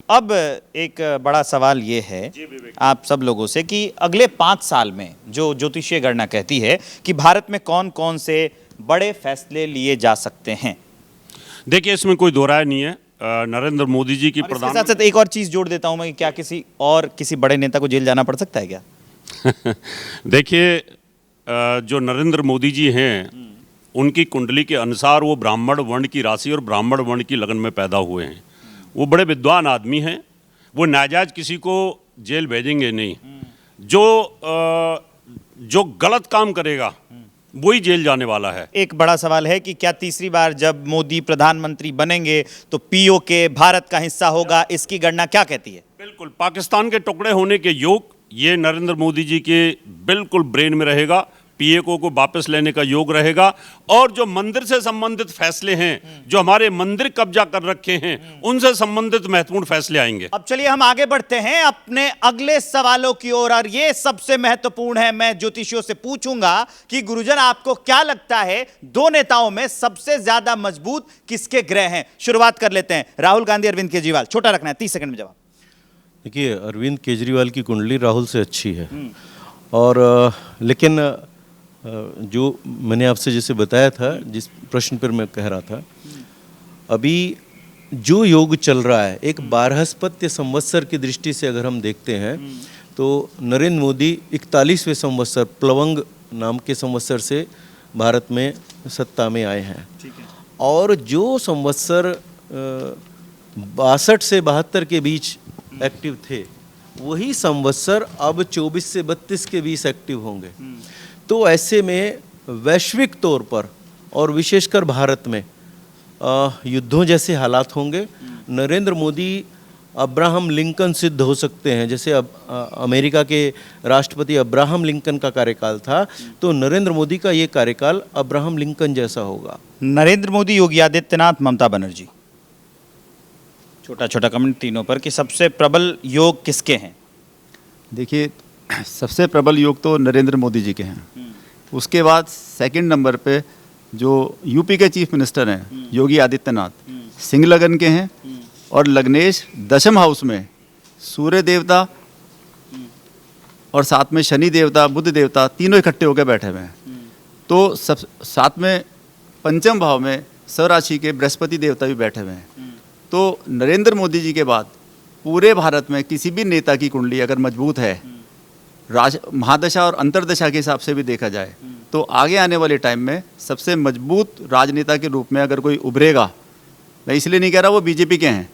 अब एक बड़ा सवाल ये है आप सब लोगों से कि अगले 5 साल में जो ज्योतिषीय गणना कहती है कि भारत में कौन कौन से बड़े फैसले लिए जा सकते हैं। देखिए, इसमें कोई दो राय नहीं है। नरेंद्र मोदी जी की और इसके साथ साथ एक और चीज जोड़ देता हूं मैं कि क्या किसी बड़े नेता को जेल जाना पड़ सकता है क्या? देखिए, जो नरेंद्र मोदी जी हैं उनकी कुंडली के अनुसार वो ब्राह्मण वर्ण की राशि और ब्राह्मण वर्ण की लगन में पैदा हुए हैं। वो बड़े विद्वान आदमी हैं। वो नाजायज किसी को जेल भेजेंगे नहीं। जो गलत काम करेगा वही जेल जाने वाला है। एक बड़ा सवाल है कि क्या तीसरी बार जब मोदी प्रधानमंत्री बनेंगे तो पीओके भारत का हिस्सा होगा, इसकी गणना क्या कहती है? बिल्कुल, पाकिस्तान के टुकड़े होने के योग ये नरेंद्र मोदी जी के बिल्कुल ब्रेन में रहेगा। पीएको को वापस लेने का योग रहेगा। और जो मंदिर से संबंधित फैसले हैं, जो हमारे मंदिर कब्जा कर रखे हैं, उनसे संबंधित महत्वपूर्ण फैसले आएंगे। अब चलिए हम आगे बढ़ते हैं अपने अगले सवालों की ओर और ये सबसे महत्वपूर्ण है। मैं ज्योतिषियों से पूछूंगा कि गुरुजन आपको क्या लगता है दो नेताओं में सबसे ज्यादा मजबूत किसके ग्रह हैं? शुरुआत कर लेते हैं राहुल गांधी, अरविंद केजरीवाल। छोटा रखना है, 30 सेकंड में जवाब। देखिए, अरविंद केजरीवाल की कुंडली राहुल से अच्छी है और लेकिन जो मैंने आपसे जैसे बताया था, जिस प्रश्न पर मैं कह रहा था, अभी जो योग चल रहा है एक बारहस्पत्य संवत्सर की दृष्टि से अगर हम देखते हैं तो नरेंद्र मोदी 41वें संवत्सर प्लवंग नाम के संवत्सर से भारत में सत्ता में आए हैं। और जो संवत्सर 62 से 72 के बीच एक्टिव थे, वही संवत्सर अब 24 से 32 के बीच एक्टिव होंगे। तो ऐसे में वैश्विक तौर पर और विशेषकर भारत में युद्धों जैसे हालात होंगे। नरेंद्र मोदी अब्राहम लिंकन सिद्ध हो सकते हैं। जैसे अब अमेरिका के राष्ट्रपति अब्राहम लिंकन का कार्यकाल था, तो नरेंद्र मोदी का ये कार्यकाल अब्राहम लिंकन जैसा होगा। नरेंद्र मोदी, योगी आदित्यनाथ, ममता बनर्जी। छोटा छोटा कमेंट तीनों पर कि सबसे प्रबल योग किसके हैं? देखिए, सबसे प्रबल योग तो नरेंद्र मोदी जी के हैं। उसके बाद सेकंड नंबर पे जो यूपी के चीफ मिनिस्टर हैं योगी आदित्यनाथ, सिंह लगन के हैं। और लग्नेश दशम हाउस में सूर्य देवता और साथ में शनि देवता, बुध देवता, तीनों इकट्ठे होकर बैठे हुए हैं। तो सब साथ में पंचम भाव में स्वराशि के बृहस्पति देवता भी बैठे हुए हैं। तो नरेंद्र मोदी जी के बाद पूरे भारत में किसी भी नेता की कुंडली अगर मजबूत है, महादशा और अंतरदशा के हिसाब से भी देखा जाए, तो आगे आने वाले टाइम में सबसे मजबूत राजनेता के रूप में अगर कोई उभरेगा, मैं इसलिए नहीं कह रहा वो बीजेपी के हैं,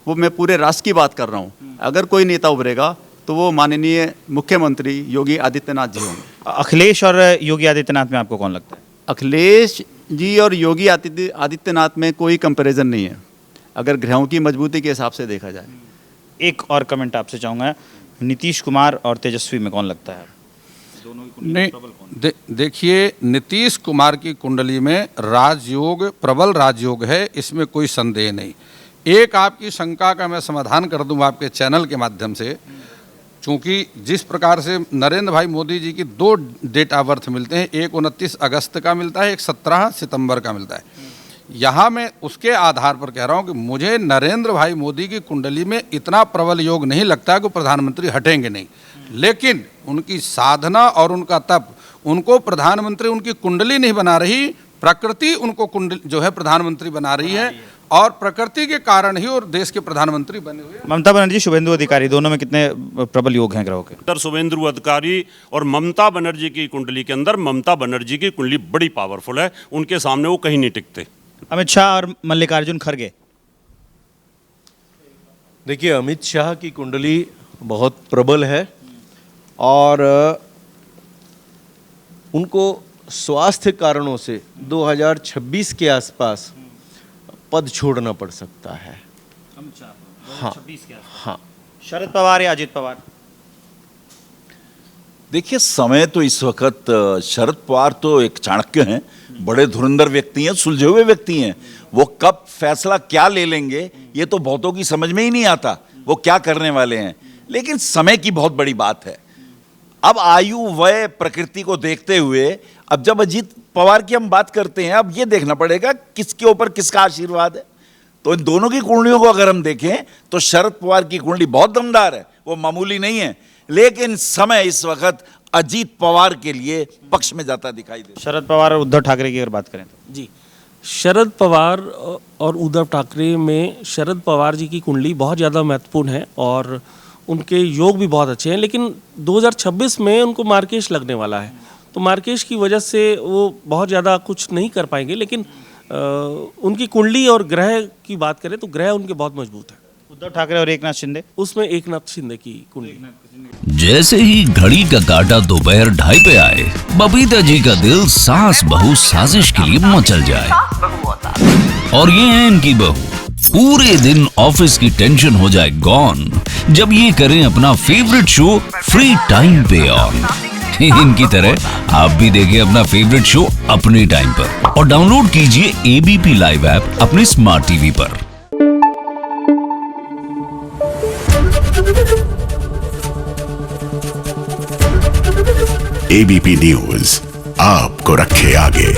वो मैं पूरे राष्ट्र की बात कर रहा हूँ, अगर कोई नेता उभरेगा तो वो माननीय मुख्यमंत्री योगी आदित्यनाथ जी होंगे। अखिलेश और योगी आदित्यनाथ में आपको कौन लगता है? अखिलेश जी और योगी आदित्यनाथ में कोई कंपैरिजन नहीं है अगर ग्रहों की मजबूती के हिसाब से देखा जाए। एक और कमेंट आपसे चाहूँगा, नीतीश कुमार और तेजस्वी में कौन लगता है? दोनों की कुंडली नहीं, देखिए, नीतीश कुमार की कुंडली में राजयोग, प्रबल राजयोग है, इसमें कोई संदेह नहीं। एक आपकी शंका का मैं समाधान कर दूं आपके चैनल के माध्यम से। चूँकि जिस प्रकार से नरेंद्र भाई मोदी जी की 2 डेट ऑफ बर्थ मिलते हैं, एक 29 अगस्त का मिलता है, एक 17 सितंबर का मिलता है। यहाँ मैं उसके आधार पर कह रहा हूँ कि मुझे नरेंद्र भाई मोदी की कुंडली में इतना प्रबल योग नहीं लगता कि प्रधानमंत्री हटेंगे नहीं, लेकिन उनकी साधना और उनका तप उनको प्रधानमंत्री, उनकी कुंडली नहीं बना रही, प्रकृति उनको कुंडली जो है प्रधानमंत्री बना रही है, और प्रकृति के कारण ही और देश के प्रधानमंत्री बने हुए। ममता बनर्जी, शुभेंदु अधिकारी, दोनों में कितने प्रबल योग हैं ग्रहों के? अंदर शुभेंदु अधिकारी और ममता बनर्जी की कुंडली के अंदर ममता बनर्जी की कुंडली बड़ी पावरफुल है, उनके सामने वो कहीं नहीं टिकते। अमित शाह और मल्लिकार्जुन खड़गे। देखिए, अमित शाह की कुंडली बहुत प्रबल है और उनको स्वास्थ्य कारणों से 2026 के आसपास पद छोड़ना पड़ सकता है। हाँ, हाँ। शरद पवार या अजित पवार? देखिए, समय तो इस वक्त शरद पवार तो एक चाणक्य हैं, बड़े धुरंधर व्यक्ति हैं, सुलझे हुए व्यक्ति हैं। वो कब फैसला क्या ले लेंगे ये तो बहुतों की समझ में ही नहीं आता, वो क्या करने वाले हैं। लेकिन समय की बहुत बड़ी बात है। अब आयु, वय, प्रकृति को देखते हुए अब जब अजीत पवार की हम बात करते हैं, अब ये देखना पड़ेगा किसके ऊपर किसका आशीर्वाद है। तो इन दोनों की कुंडलियों को अगर हम देखें तो शरद पवार की कुंडली बहुत दमदार है, वो मामूली नहीं है, लेकिन समय इस वक्त अजीत पवार के लिए पक्ष में जाता दिखाई दे। शरद पवार और उद्धव ठाकरे की अगर बात करें तो जी, शरद पवार और उद्धव ठाकरे में शरद पवार जी की कुंडली बहुत ज़्यादा महत्वपूर्ण है और उनके योग भी बहुत अच्छे हैं, लेकिन 2026 में उनको मार्केश लगने वाला है, तो मार्केश की वजह से वो बहुत ज़्यादा कुछ नहीं कर पाएंगे। लेकिन उनकी कुंडली और ग्रह की बात करें तो ग्रह उनके बहुत मजबूत है। उद्धव ठाकरे और एकनाथ शिंदे, उसमें एकनाथ शिंदे की कुंडली। जैसे ही घड़ी का काटा दोपहर 2:30 पे आए, बबीता जी का दिल सास बहू साजिश के लिए मचल जाए। और ये है इनकी बहू, पूरे दिन ऑफिस की टेंशन हो जाए गॉन जब ये करें अपना फेवरेट शो फ्री टाइम पे ऑन। इनकी तरह आप भी देखें अपना फेवरेट शो अपने टाइम पर और डाउनलोड कीजिए एबीपी लाइव ऐप अपने स्मार्ट टीवी पर। एबीपी न्यूज आपको रखे आगे।